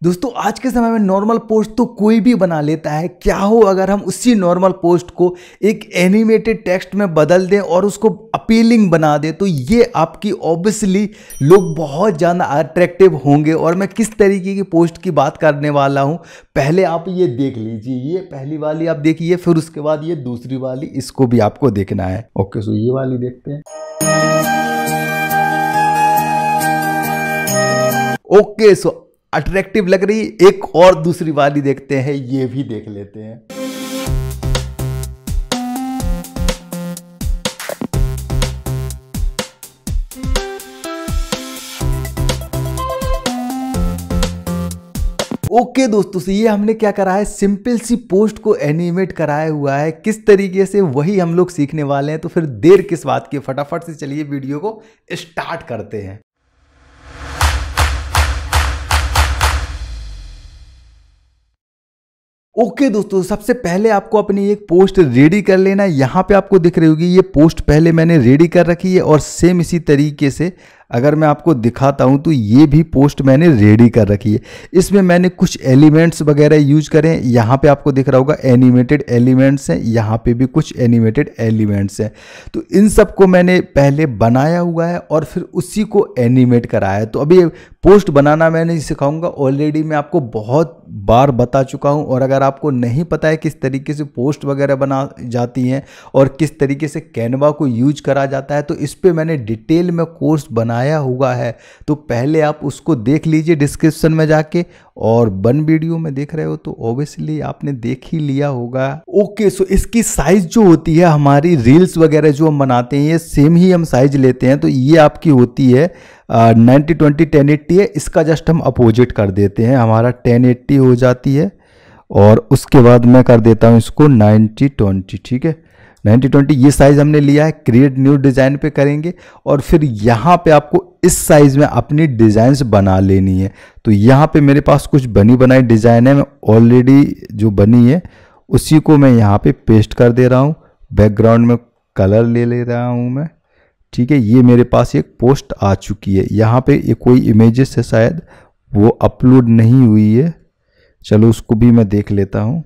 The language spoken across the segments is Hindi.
दोस्तों आज के समय में नॉर्मल पोस्ट तो कोई भी बना लेता है। क्या हो अगर हम उसी नॉर्मल पोस्ट को एक एनिमेटेड टेक्स्ट में बदल दें और उसको अपीलिंग बना दें, तो ये आपकी ऑब्वियसली लोग बहुत ज़्यादा अट्रैक्टिव होंगे। और मैं किस तरीके की पोस्ट की बात करने वाला हूँ, पहले आप ये देख लीजिए। ये पहली वाली आप देखिए, फिर उसके बाद ये दूसरी वाली, इसको भी आपको देखना है। ओके, सो ये वाली देखते हैं। ओके, सो अट्रैक्टिव लग रही। एक और दूसरी वाली देखते हैं, ये भी देख लेते हैं। ओके दोस्तों, से ये हमने क्या करा है, सिंपल सी पोस्ट को एनिमेट कराया हुआ है। किस तरीके से, वही हम लोग सीखने वाले हैं। तो फिर देर किस बात की, फटाफट से चलिए वीडियो को स्टार्ट करते हैं। ओके दोस्तों, सबसे पहले आपको अपनी एक पोस्ट रेडी कर लेना है। यहाँ पे आपको दिख रही होगी ये पोस्ट पहले मैंने रेडी कर रखी है। और सेम इसी तरीके से अगर मैं आपको दिखाता हूँ तो ये भी पोस्ट मैंने रेडी कर रखी है। इसमें मैंने कुछ एलिमेंट्स वगैरह यूज करें। यहाँ पे आपको दिख रहा होगा एनिमेटेड एलिमेंट्स हैं, यहाँ पे भी कुछ एनिमेटेड एलिमेंट्स हैं। तो इन सबको मैंने पहले बनाया हुआ है और फिर उसी को एनिमेट कराया है। तो अभी पोस्ट बनाना मैं नहीं सिखाऊंगा, ऑलरेडी मैं आपको बहुत बार बता चुका हूँ। और अगर आपको नहीं पता है किस तरीके से पोस्ट वगैरह बना जाती हैं और किस तरीके से कैनवा को यूज करा जाता है, तो इस पर मैंने डिटेल में कोर्स बनाया हुआ है। तो पहले आप उसको देख लीजिए डिस्क्रिप्शन में जाके, और वन वीडियो में देख रहे हो तो ऑब्वियसली आपने देख ही लिया होगा। ओके, सो इसकी साइज जो होती है, हमारी रील्स वगैरह जो हम बनाते हैं, ये सेम ही हम साइज लेते हैं। तो ये आपकी होती है 90-20 1080 है। इसका जस्ट हम अपोजिट कर देते हैं, हमारा 1080 हो जाती है। और उसके बाद मैं कर देता हूँ इसको 90-20, ठीक है। 90-20 ये साइज़ हमने लिया है। क्रिएट न्यू डिज़ाइन पे करेंगे और फिर यहाँ पे आपको इस साइज़ में अपनी डिज़ाइंस बना लेनी है। तो यहाँ पे मेरे पास कुछ बनी बनाई डिज़ाइन है, मैं ऑलरेडी जो बनी है उसी को मैं यहाँ पे पेस्ट कर दे रहा हूँ। बैकग्राउंड में कलर ले रहा हूँ मैं, ठीक है। ये मेरे पास एक पोस्ट आ चुकी है। यहाँ पे कोई इमेजेस है, शायद वो अपलोड नहीं हुई है। चलो उसको भी मैं देख लेता हूँ।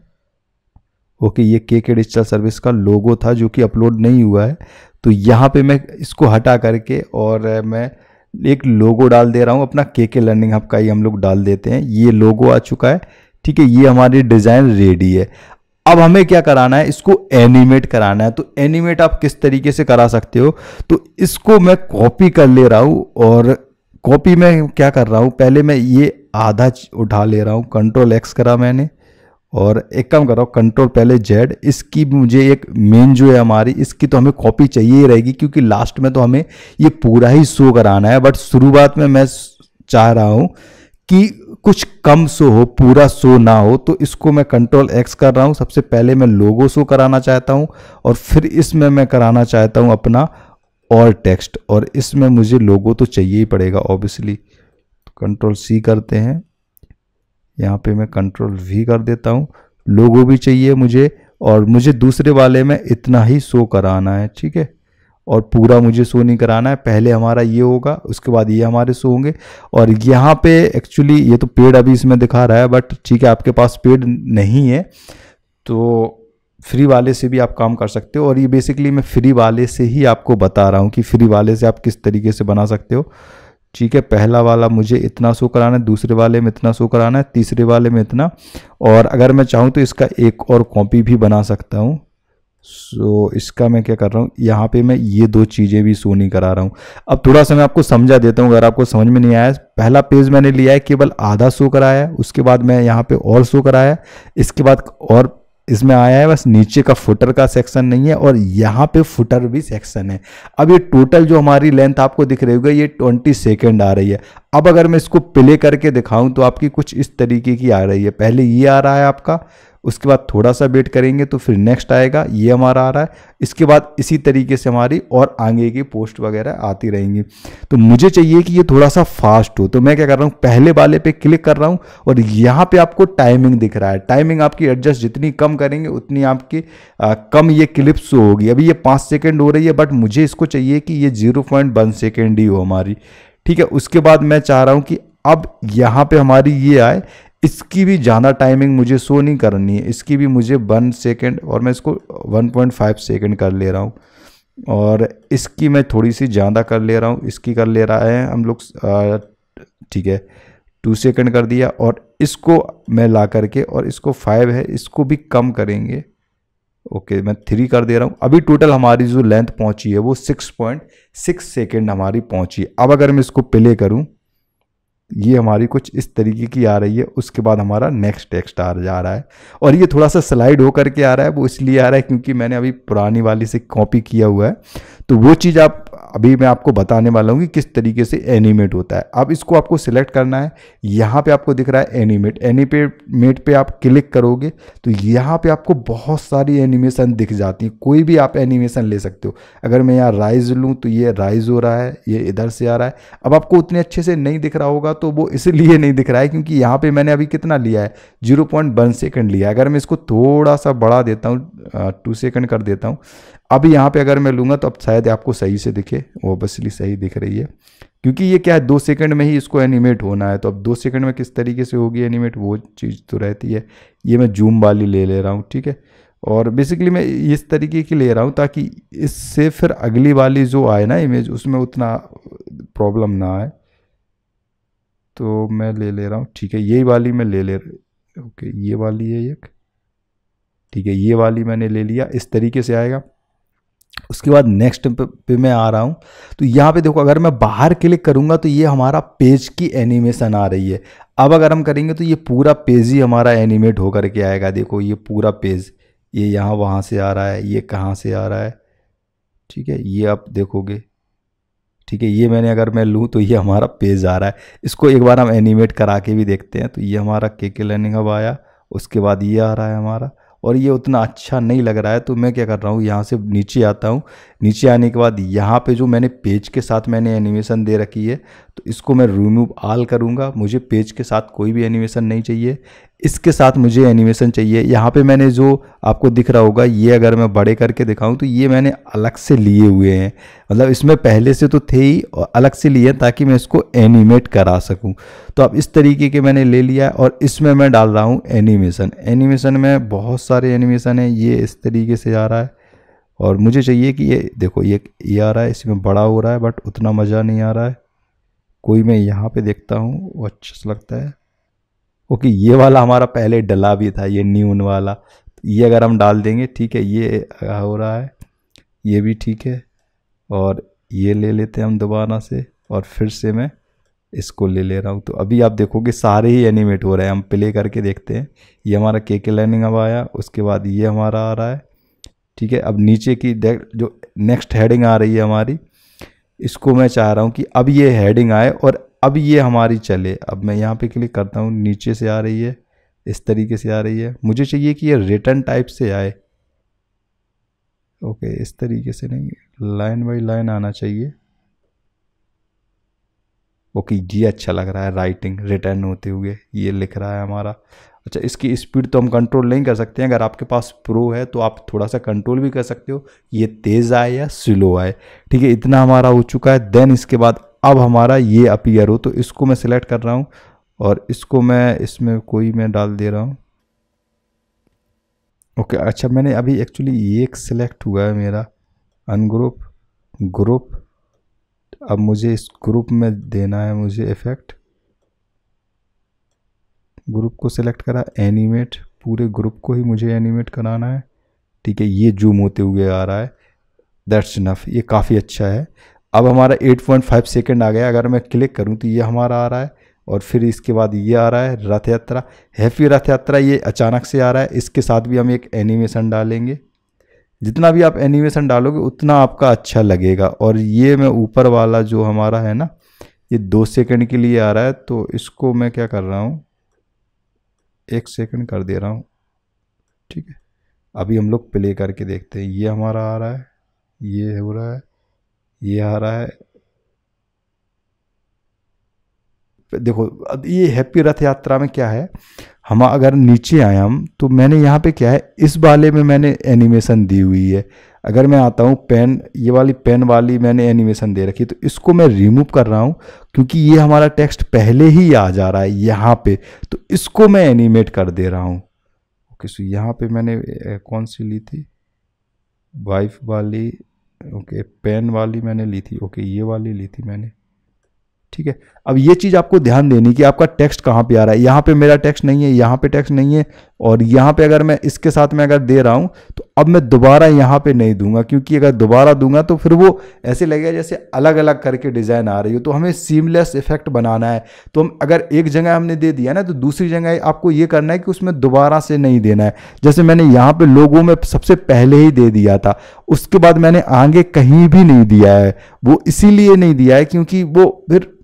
ओके, ये के डिजिटल सर्विस का लोगो था जो कि अपलोड नहीं हुआ है। तो यहाँ पे मैं इसको हटा करके और मैं एक लोगो डाल दे रहा हूँ अपना। के लर्निंग हब का ही हम लोग डाल देते हैं। ये लोगो आ चुका है, ठीक है। ये हमारी डिज़ाइन रेडी है। अब हमें क्या कराना है, इसको एनिमेट कराना है। तो एनिमेट आप किस तरीके से करा सकते हो, तो इसको मैं कॉपी कर ले रहा हूँ। और कॉपी में क्या कर रहा हूँ, पहले मैं ये आधा उठा ले रहा हूँ, Ctrl+X करा मैंने। और एक काम कर रहा हूँ, कंट्रोल पहले Z। इसकी मुझे एक मेन जो है हमारी, इसकी तो हमें कॉपी चाहिए ही रहेगी, क्योंकि लास्ट में तो हमें ये पूरा ही शो कराना है। बट शुरुआत में मैं चाह रहा हूँ कि कुछ कम शो हो, पूरा शो ना हो। तो इसको मैं Ctrl+X कर रहा हूँ। सबसे पहले मैं लोगो शो कराना चाहता हूँ और फिर इसमें मैं कराना चाहता हूँ अपना और टेक्स्ट। और इसमें मुझे लोगो तो चाहिए ही पड़ेगा ऑब्वियसली। Ctrl+C करते हैं, यहाँ पे मैं Ctrl+V कर देता हूँ। लोगो भी चाहिए मुझे, और मुझे दूसरे वाले में इतना ही शो कराना है, ठीक है। और पूरा मुझे शो नहीं कराना है। पहले हमारा ये होगा, उसके बाद ये हमारे शो होंगे। और यहाँ पे एक्चुअली ये तो पेड अभी इसमें दिखा रहा है, बट ठीक है, आपके पास पेड नहीं है तो फ्री वाले से भी आप काम कर सकते हो। और ये बेसिकली मैं फ्री वाले से ही आपको बता रहा हूँ कि फ्री वाले से आप किस तरीके से बना सकते हो, ठीक है। पहला वाला मुझे इतना शो कराना है, दूसरे वाले में इतना शो कराना है, तीसरे वाले में इतना। और अगर मैं चाहूँ तो इसका एक और कॉपी भी बना सकता हूँ। सो इसका मैं क्या कर रहा हूँ, यहाँ पे मैं ये दो चीज़ें भी शो नहीं करा रहा हूँ। अब थोड़ा सा मैं आपको समझा देता हूँ अगर आपको समझ में नहीं आया। पहला पेज मैंने लिया है, केवल आधा शो कराया है। उसके बाद मैं यहाँ पे और शो कराया, इसके बाद और इसमें आया है, बस नीचे का फुटर का सेक्शन नहीं है। और यहाँ पे फुटर भी सेक्शन है। अब ये टोटल जो हमारी लेंथ आपको दिख रही होगी, ये 20 सेकेंड आ रही है। अब अगर मैं इसको प्ले करके दिखाऊं तो आपकी कुछ इस तरीके की आ रही है। पहले ये आ रहा है आपका, उसके बाद थोड़ा सा वेट करेंगे तो फिर नेक्स्ट आएगा, ये हमारा आ रहा है। इसके बाद इसी तरीके से हमारी और आगे की पोस्ट वगैरह आती रहेंगी। तो मुझे चाहिए कि ये थोड़ा सा फास्ट हो। तो मैं क्या कर रहा हूँ, पहले वाले पे क्लिक कर रहा हूँ और यहाँ पे आपको टाइमिंग दिख रहा है। टाइमिंग आपकी एडजस्ट जितनी कम करेंगे उतनी आपकी कम ये क्लिप शो होगी। अभी ये 5 सेकेंड हो रही है, बट मुझे इसको चाहिए कि ये 0.1 सेकेंड ही हो हमारी, ठीक है। उसके बाद मैं चाह रहा हूँ कि अब यहाँ पे हमारी ये आए इसकी भी ज़्यादा टाइमिंग मुझे शो नहीं करनी है, इसकी भी मुझे 1 सेकेंड और मैं इसको 1.5 सेकेंड कर ले रहा हूँ। और इसकी मैं थोड़ी सी ज़्यादा कर ले रहा हूँ, इसकी कर ले रहा है हम लोग ठीक है 2 सेकेंड कर दिया। और इसको मैं ला करके और इसको 5 है इसको भी कम करेंगे। ओके मैं 3 कर दे रहा हूँ। अभी टोटल हमारी जो लेंथ पहुँची है वो 6.6 सेकेंड हमारी पहुँची है। अब अगर मैं इसको प्ले करूँ, ये हमारी कुछ इस तरीके की आ रही है। उसके बाद हमारा नेक्स्ट टेक्स्ट आ जा रहा है और ये थोड़ा सा स्लाइड होकर के आ रहा है। वो इसलिए आ रहा है क्योंकि मैंने अभी पुरानी वाली से कॉपी किया हुआ है। तो वो चीज़ आप अभी मैं आपको बताने वाला हूँ कि किस तरीके से एनिमेट होता है। अब इसको आपको सिलेक्ट करना है। यहाँ पे आपको दिख रहा है एनिमेट, एनिमेट पे आप क्लिक करोगे तो यहाँ पे आपको बहुत सारी एनिमेशन दिख जाती है। कोई भी आप एनिमेशन ले सकते हो। अगर मैं यहाँ राइज लूँ तो ये राइज हो रहा है, ये इधर से आ रहा है। अब आपको उतने अच्छे से नहीं दिख रहा होगा तो वो इसलिए नहीं दिख रहा है क्योंकि यहाँ पे मैंने अभी कितना लिया है 0.1 सेकेंड लिया है। अगर मैं इसको थोड़ा सा बढ़ा देता हूँ 2 सेकेंड कर देता हूँ। अब यहाँ पे अगर मैं लूँगा तो अब शायद आपको सही से दिखे, वो ऑब्वियसली सही दिख रही है क्योंकि ये क्या है 2 सेकंड में ही इसको एनिमेट होना है। तो अब 2 सेकंड में किस तरीके से होगी एनिमेट वो चीज़ तो रहती है। ये मैं जूम वाली ले रहा हूँ, ठीक है। और बेसिकली मैं इस तरीके की ले रहा हूँ ताकि इससे फिर अगली वाली जो आए ना इमेज उसमें उतना प्रॉब्लम ना आए। तो मैं ले रहा हूँ, ठीक है। यही वाली मैं ले ओके ये वाली है एक, ठीक है। ये वाली मैंने ले लिया, इस तरीके से आएगा। उसके बाद नेक्स्ट पे मैं आ रहा हूँ तो यहाँ पे देखो अगर मैं बाहर क्लिक करूँगा तो ये हमारा पेज की एनिमेशन आ रही है। अब अगर हम करेंगे तो ये पूरा पेज ही हमारा एनिमेट होकर के आएगा। देखो ये पूरा पेज, ये यहाँ वहाँ से आ रहा है, ये कहाँ से आ रहा है, ठीक है। ये आप देखोगे, ठीक है। ये मैंने अगर मैं लूँ तो ये हमारा पेज आ रहा है। इसको एक बार हम एनिमेट करा के भी देखते हैं। तो ये हमारा के लर्निंग हब आया, उसके बाद ये आ रहा है हमारा। और ये उतना अच्छा नहीं लग रहा है तो मैं क्या कर रहा हूँ यहाँ से नीचे आता हूँ। नीचे आने के बाद यहाँ पे जो मैंने पेज के साथ मैंने एनिमेशन दे रखी है तो इसको मैं रिमूव ऑल करूँगा। मुझे पेज के साथ कोई भी एनिमेशन नहीं चाहिए, इसके साथ मुझे एनिमेशन चाहिए। यहाँ पे मैंने जो आपको दिख रहा होगा ये अगर मैं बड़े करके दिखाऊं तो ये मैंने अलग से लिए हुए हैं, मतलब इसमें पहले से तो थे ही और अलग से लिए ताकि मैं इसको एनिमेट करा सकूं। तो अब इस तरीके के मैंने ले लिया और इसमें मैं डाल रहा हूँ एनिमेशन। एनिमेशन में बहुत सारे एनिमेशन है, ये इस तरीके से आ रहा है और मुझे चाहिए कि ये देखो ये आ रहा है, इसमें बड़ा हो रहा है बट उतना मज़ा नहीं आ रहा है। कोई मैं यहाँ पे देखता हूँ वो अच्छा सा लगता है। ओके ये वाला हमारा पहले डला भी था, ये न्यून वाला, ये अगर हम डाल देंगे, ठीक है। ये हो रहा है, ये भी ठीक है। और ये ले लेते हैं हम दोबारा से और फिर से मैं इसको ले रहा हूँ। तो अभी आप देखोगे सारे ही एनिमेट हो रहे हैं। हम प्ले करके देखते हैं। ये हमारा के लर्निंग अब आया, उसके बाद ये हमारा आ रहा है, ठीक है। अब नीचे की जो नेक्स्ट हेडिंग आ रही है हमारी, इसको मैं चाह रहा हूँ कि अब ये हेडिंग आए और अब ये हमारी चले। अब मैं यहाँ पे क्लिक करता हूँ, नीचे से आ रही है, इस तरीके से आ रही है। मुझे चाहिए कि ये रिटर्न टाइप से आए। ओके इस तरीके से नहीं, लाइन बाई लाइन आना चाहिए। ओके ये अच्छा लग रहा है, राइटिंग रिटर्न होते हुए ये लिख रहा है हमारा। अच्छा इसकी स्पीड तो हम कंट्रोल नहीं कर सकते हैं। अगर आपके पास प्रो है तो आप थोड़ा सा कंट्रोल भी कर सकते हो, ये तेज़ आए या स्लो आए, ठीक है। इतना हमारा हो चुका है। देन इसके बाद अब हमारा ये अपीयर हो तो इसको मैं सिलेक्ट कर रहा हूँ और इसको मैं इसमें कोई मैं डाल दे रहा हूँ। ओके अच्छा मैंने अभी एक्चुअली ये एक सिलेक्ट हुआ है मेरा अनग्रुप ग्रुप। अब मुझे इस ग्रुप में देना है मुझे इफेक्ट। ग्रुप को सिलेक्ट करा, एनिमेट, पूरे ग्रुप को ही मुझे एनिमेट कराना है, ठीक है। ये जूम होते हुए आ रहा है, दैट्स इनफ, ये काफ़ी अच्छा है। अब हमारा 8.5 सेकेंड आ गया। अगर मैं क्लिक करूं तो ये हमारा आ रहा है और फिर इसके बाद ये आ रहा है रथ यात्रा, हैप्पी रथ यात्रा। ये अचानक से आ रहा है, इसके साथ भी हम एक एनिमेशन डालेंगे। जितना भी आप एनिमेशन डालोगे उतना आपका अच्छा लगेगा। और ये मैं ऊपर वाला जो हमारा है ना, ये 2 सेकंड के लिए आ रहा है तो इसको मैं क्या कर रहा हूँ 1 सेकंड कर दे रहा हूँ, ठीक है। अभी हम लोग प्ले करके देखते हैं। ये हमारा आ रहा है, ये हो रहा है, ये आ रहा है। देखो अब ये हैप्पी रथ यात्रा में क्या है, हम अगर नीचे आए हम तो मैंने यहाँ पे क्या है, इस वाले में मैंने एनिमेशन दी हुई है। अगर मैं आता हूँ पेन, ये वाली पेन वाली मैंने एनिमेशन दे रखी है, तो इसको मैं रिमूव कर रहा हूँ क्योंकि ये हमारा टेक्स्ट पहले ही आ जा रहा है यहाँ पे, तो इसको मैं एनिमेट कर दे रहा हूँ। ओके, सो यहाँ पे मैंने कौन सी ली थी, वाइफ वाली, ओके पेन वाली मैंने ली थी, ओके ये वाली ली थी मैंने, ठीक है। अब ये चीज़ आपको ध्यान देनी कि आपका टेक्स्ट कहाँ पे आ रहा है। यहाँ पे मेरा टेक्स्ट नहीं है, यहाँ पे टेक्स्ट नहीं है, और यहाँ पे अगर मैं इसके साथ में अगर दे रहा हूँ तो अब मैं दोबारा यहाँ पे नहीं दूंगा, क्योंकि अगर दोबारा दूंगा तो फिर वो ऐसे लगेगा जैसे अलग अलग करके डिज़ाइन आ रही हो। तो हमें सीमलेस इफेक्ट बनाना है, तो हम अगर एक जगह हमने दे दिया ना, तो दूसरी जगह आपको ये करना है कि उसमें दोबारा से नहीं देना है। जैसे मैंने यहाँ पे लोगों में सबसे पहले ही दे दिया था, उसके बाद मैंने आगे कहीं भी नहीं दिया है। वो इसीलिए नहीं दिया है क्योंकि वो फिर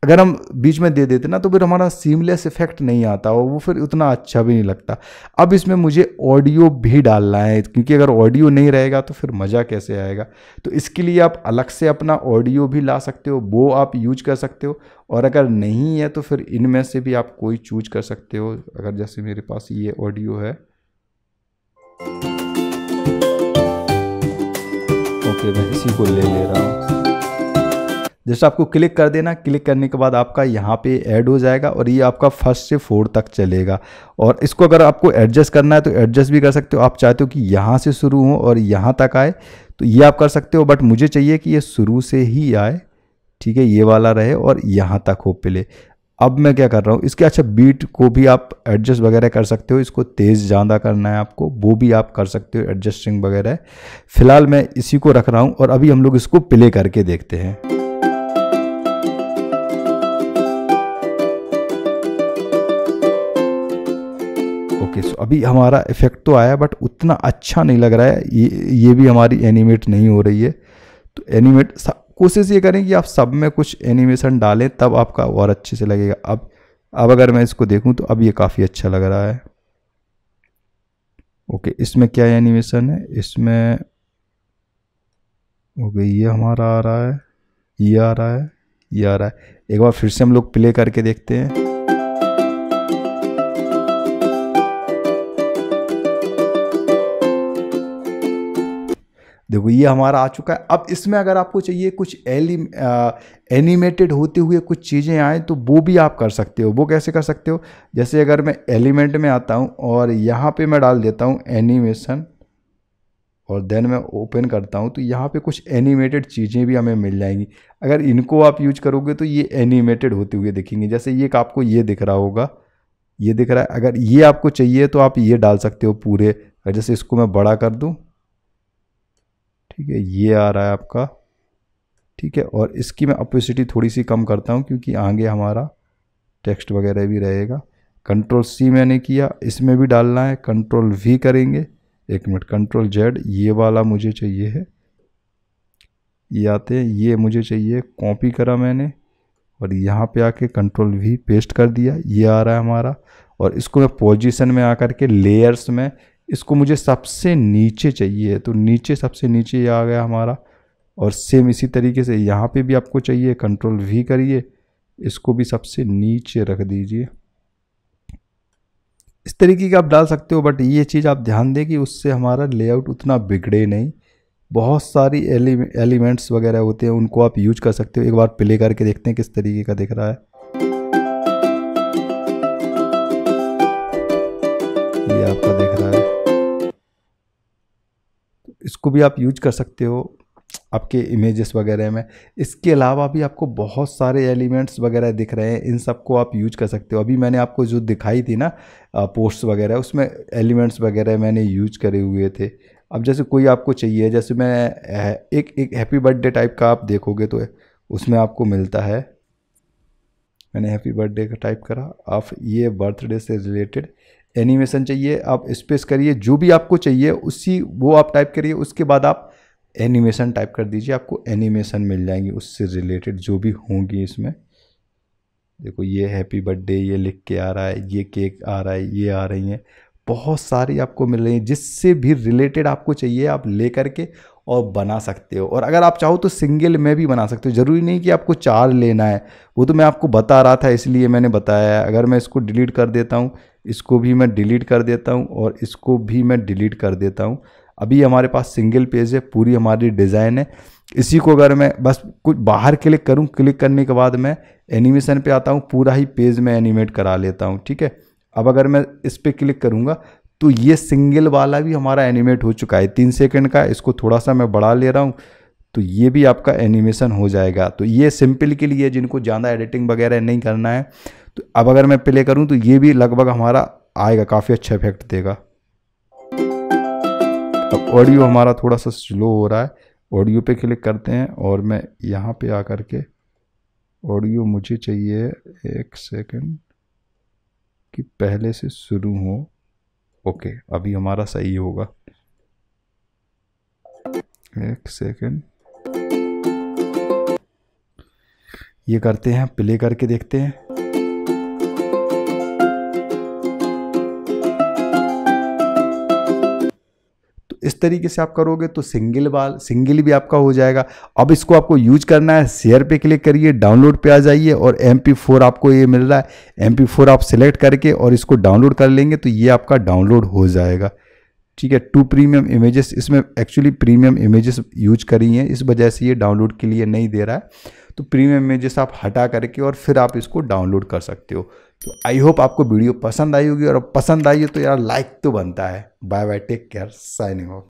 अगर हम बीच में दे देते ना तो फिर हमारा सीमलेस इफेक्ट नहीं आता, और वो फिर उतना अच्छा भी नहीं लगता। अब इसमें मुझे ऑडियो भी डालना है, क्योंकि अगर ऑडियो नहीं रहेगा तो फिर मज़ा कैसे आएगा। तो इसके लिए आप अलग से अपना ऑडियो भी ला सकते हो, वो आप यूज कर सकते हो, और अगर नहीं है तो फिर इनमें से भी आप कोई चूज कर सकते हो। अगर जैसे मेरे पास ये ऑडियो है, ओके मैं इसी को ले रहा हूँ। जैसे आपको क्लिक कर देना, क्लिक करने के बाद आपका यहाँ पे ऐड हो जाएगा, और ये आपका 1 से 4 तक चलेगा। और इसको अगर आपको एडजस्ट करना है तो एडजस्ट भी कर सकते हो। आप चाहते हो कि यहाँ से शुरू हो और यहाँ तक आए तो ये आप कर सकते हो, बट मुझे चाहिए कि ये शुरू से ही आए, ठीक है, ये वाला रहे और यहाँ तक हो प्ले। अब मैं क्या कर रहा हूँ, इसके अच्छा बीट को भी आप एडजस्ट वगैरह कर सकते हो, इसको तेज़ ज़्यादा करना है आपको, वो भी आप कर सकते हो एडजस्टिंग वगैरह। फिलहाल मैं इसी को रख रहा हूँ, और अभी हम लोग इसको प्ले करके देखते हैं। ओके, सो अभी हमारा इफेक्ट तो आया, बट उतना अच्छा नहीं लग रहा है, ये भी हमारी एनिमेट नहीं हो रही है। तो एनिमेट कोशिश ये करें कि आप सब में कुछ एनिमेशन डालें, तब आपका और अच्छे से लगेगा। अब अगर मैं इसको देखूं तो अब ये काफ़ी अच्छा लग रहा है। ओके, इसमें क्या एनिमेशन है, इसमें ओके ये हमारा आ रहा है, ये आ रहा है, ये आ रहा है। एक बार फिर से हम लोग प्ले करके देखते हैं। देखो ये हमारा आ चुका है। अब इसमें अगर आपको चाहिए कुछ एनिमेटेड होते हुए कुछ चीज़ें आए तो वो भी आप कर सकते हो। वो कैसे कर सकते हो, जैसे अगर मैं एलिमेंट में आता हूँ और यहाँ पे मैं डाल देता हूँ एनिमेशन, और देन मैं ओपन करता हूँ, तो यहाँ पे कुछ एनिमेटेड चीज़ें भी हमें मिल जाएंगी। अगर इनको आप यूज करोगे तो ये एनिमेटेड होते हुए दिखेंगे। जैसे ये आपको ये दिख रहा होगा, ये दिख रहा है। अगर ये आपको चाहिए तो आप ये डाल सकते हो पूरे। जैसे इसको मैं बड़ा कर दूँ, ठीक है, ये आ रहा है आपका, ठीक है। और इसकी मैं ऑपेसिटी थोड़ी सी कम करता हूँ क्योंकि आगे हमारा टेक्स्ट वगैरह भी रहेगा। कंट्रोल C मैंने किया, इसमें भी डालना है, कंट्रोल V करेंगे, एक मिनट, कंट्रोल Z, ये वाला मुझे चाहिए है, ये आते हैं, ये मुझे चाहिए, कॉपी करा मैंने और यहाँ पे आके कंट्रोल V पेस्ट कर दिया, ये आ रहा है हमारा। और इसको मैं पोजीशन में आकर के लेयर्स में, इसको मुझे सबसे नीचे चाहिए, तो नीचे सबसे नीचे ये आ गया हमारा। और सेम इसी तरीके से यहाँ पे भी आपको चाहिए, कंट्रोल V करिए, इसको भी सबसे नीचे रख दीजिए। इस तरीके का आप डाल सकते हो, बट ये चीज़ आप ध्यान दें कि उससे हमारा लेआउट उतना बिगड़े नहीं। बहुत सारी एलिमेंट्स वगैरह होते हैं, उनको आप यूज कर सकते हो। एक बार प्ले करके देखते हैं किस तरीके का दिख रहा है। ये आपका दिख रहा है, इसको भी आप यूज कर सकते हो आपके इमेजेस वगैरह में। इसके अलावा भी आपको बहुत सारे एलिमेंट्स वगैरह दिख रहे हैं, इन सबको आप यूज कर सकते हो। अभी मैंने आपको जो दिखाई थी ना पोस्ट्स वगैरह, उसमें एलिमेंट्स वगैरह मैंने यूज करे हुए थे। अब जैसे कोई आपको चाहिए, जैसे मैं एक हैप्पी बर्थडे टाइप का आप देखोगे तो उसमें आपको मिलता है, मैंने हैप्पी बर्थडे का टाइप करा, आप ये बर्थडे से रिलेटेड एनिमेशन चाहिए, आप स्पेस करिए, जो भी आपको चाहिए उसी वो आप टाइप करिए, उसके बाद आप एनिमेशन टाइप कर दीजिए, आपको एनिमेशन मिल जाएंगी उससे रिलेटेड जो भी होंगी। इसमें देखो ये हैप्पी बर्थडे ये लिख के आ रहा है, ये केक आ रहा है, ये आ रही हैं, बहुत सारी आपको मिल रही हैं। जिससे भी रिलेटेड आपको चाहिए आप ले करके और बना सकते हो। और अगर आप चाहो तो सिंगल में भी बना सकते हो, ज़रूरी नहीं कि आपको 4 लेना है, वो तो मैं आपको बता रहा था इसलिए मैंने बताया है। अगर मैं इसको डिलीट कर देता हूँ, इसको भी मैं डिलीट कर देता हूँ और इसको भी मैं डिलीट कर देता हूँ, अभी हमारे पास सिंगल पेज है, पूरी हमारी डिज़ाइन है। इसी को अगर मैं बस कुछ बाहर क्लिक करूं, क्लिक करने के बाद मैं एनिमेशन पे आता हूं, पूरा ही पेज में एनिमेट करा लेता हूं, ठीक है। अब अगर मैं इस पे क्लिक करूंगा तो ये सिंगल वाला भी हमारा एनिमेट हो चुका है, 3 सेकंड का। इसको थोड़ा सा मैं बढ़ा ले रहा हूं तो ये भी आपका एनिमेशन हो जाएगा। तो ये सिंपल के लिए, जिनको ज़्यादा एडिटिंग वगैरह नहीं करना है। तो अब अगर मैं प्ले करूँ तो ये भी लगभग हमारा आएगा, काफ़ी अच्छा इफेक्ट देगा। अब ऑडियो हमारा थोड़ा सा स्लो हो रहा है, ऑडियो पे क्लिक करते हैं और मैं यहाँ पे आकर के ऑडियो मुझे चाहिए 1 सेकंड कि पहले से शुरू हो। ओके, अभी हमारा सही होगा, 1 सेकंड। ये करते हैं, प्ले करके देखते हैं। इस तरीके से आप करोगे तो सिंगल भी आपका हो जाएगा। अब इसको आपको यूज करना है, शेयर पे क्लिक करिए, डाउनलोड पे आ जाइए और MP4 आपको ये मिल रहा है, MP4 आप सिलेक्ट करके और इसको डाउनलोड कर लेंगे तो ये आपका डाउनलोड हो जाएगा, ठीक है। 2 प्रीमियम इमेजेस, इसमें एक्चुअली प्रीमियम इमेजेस यूज करी हैं, इस वजह से ये डाउनलोड के लिए नहीं दे रहा है। तो प्रीमियम इमेजेस आप हटा करके और फिर आप इसको डाउनलोड कर सकते हो। तो आई होप आपको वीडियो पसंद आई होगी, और पसंद आई है तो यार लाइक तो बनता है। Bye bye, take care, signing of.